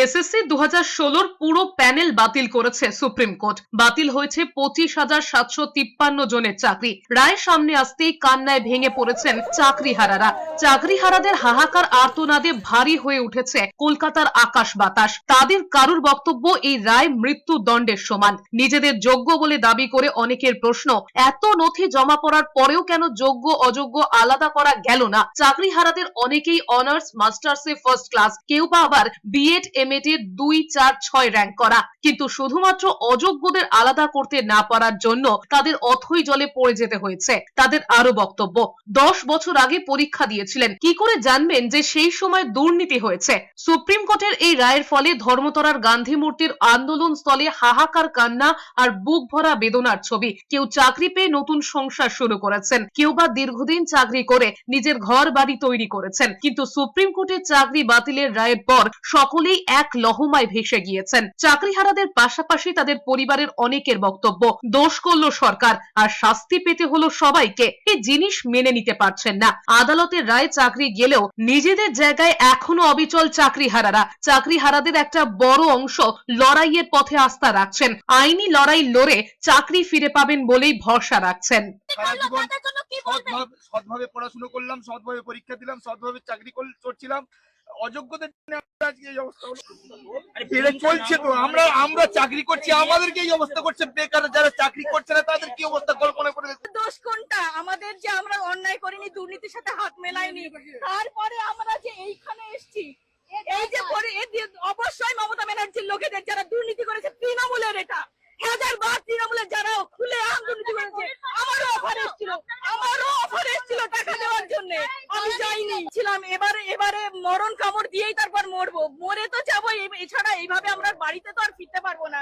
SSC 2016 পুরো panel বাতিল করেছে সুপ্রিম কোর্ট। বাতিল হয়েছে 25,753 জনের চাকরি। রায় সামনে আসতেই কান্নায় ভেঙে পড়েছেন চাকরিহারারা। চাকরিহারাদের হাহাকার আর্তনাদে ভারী হয়ে উঠেছে কলকাতার আকাশ বাতাস। তাদের কারুর বক্তব্য, এই রায় মৃত্যুদণ্ডের সমান। নিজেদের যোগ্য বলে দাবি করে অনেকের প্রশ্ন, এত নথি জমা পড়ার পরেও কেন যোগ্য অযোগ্য আলাদা করা গেল না? চাকরিহারাদের অনেকেই অনার্স মাস্টার্সে ফার্স্ট ক্লাস, কেউ বা আবার বিএড এমএড এর 2, 4, 6 র্যাঙ্ক করা, কিন্তু শুধুমাত্র অযোগ্যদের আলাদা করতে না পারার জন্য তাদের অথই জলে পড়ে যেতে হয়েছে। তাদের আরো বক্তব্য, 10 বছর আগে পরীক্ষা দিয়েছিলেন, কি করে জানবেন যে সেই সময় দুর্নীতি হয়েছে? সুপ্রিম কোর্টের এই রায়ের ফলে ধর্মতলার গান্ধী মূর্তির আন্দোলন স্থলে হাহাকার কান্না আর বুক ভরা বেদনার ছবি। কেউ চাকরি পেয়ে নতুন সংসার শুরু করেছেন, কেউ বা দীর্ঘদিন চাকরি করে নিজের ঘর বাড়ি তৈরি করেছেন, কিন্তু সুপ্রিম কোর্টের চাকরি বাতিলের রায়ের পর সকলেই এক লহমায় ভেসে গিয়েছেন। চাকরিহারাদের পাশাপাশি তাদের পরিবারের অনেকের বক্তব্য, দোষ করলো সরকার আর শাস্তি পেতে হলো সবাইকে। এই জিনিস মেনে নিতে পারছেন না। আদালতের রায় চাকরি গেলেও নিজেদের জায়গায় এখনো অবিচল চাকরিহারারা। চাকরিহারাদের একটা বড় অংশ লড়াইয়ের পথে আস্থা রাখছেন, আইনি লড়াই লড়ে চাকরি ফিরে পাবেন বলেই ভরসা রাখছেন। সৎভাবে পড়াশোনা করলাম, সৎভাবে পরীক্ষা দিলাম, সৎভাবে চাকরি করছিলাম, অযোগ্যদের আজকে এই অবস্থা হলো। এটা চলছে তো, আমরা চাকরি করছি, আমাদেরকে এই অবস্থা করছে। বেকার যারা চাকরি করছে না তাদের কি অবস্থা কল্পনা করে। দোষ কোনটা আমাদের যে আমরা অন্যায় করিনি, দুর্নীতির সাথে হাত মেলাইনি, তারপরে আমরা যে এইখানে এসেছি, এই যে অবশ্যই মমতা ব্যানার্জির লোকেদের যারা দুর্নীতি করেছে, তৃণমূলের, এটা হাজারবার তৃণমূলের যারা খুলে দুর্নীতি করেছে। আমারও অফার এসেছিল টাকা দেওয়ার জন্য, আমি যাইনি ছিলাম। এবারে মরণ কামড় দিয়েই তারপর মরবো, মরে তো যাবো, এছাড়া এইভাবে আমরা বাড়িতে তো আর ফিরতে পারবো না।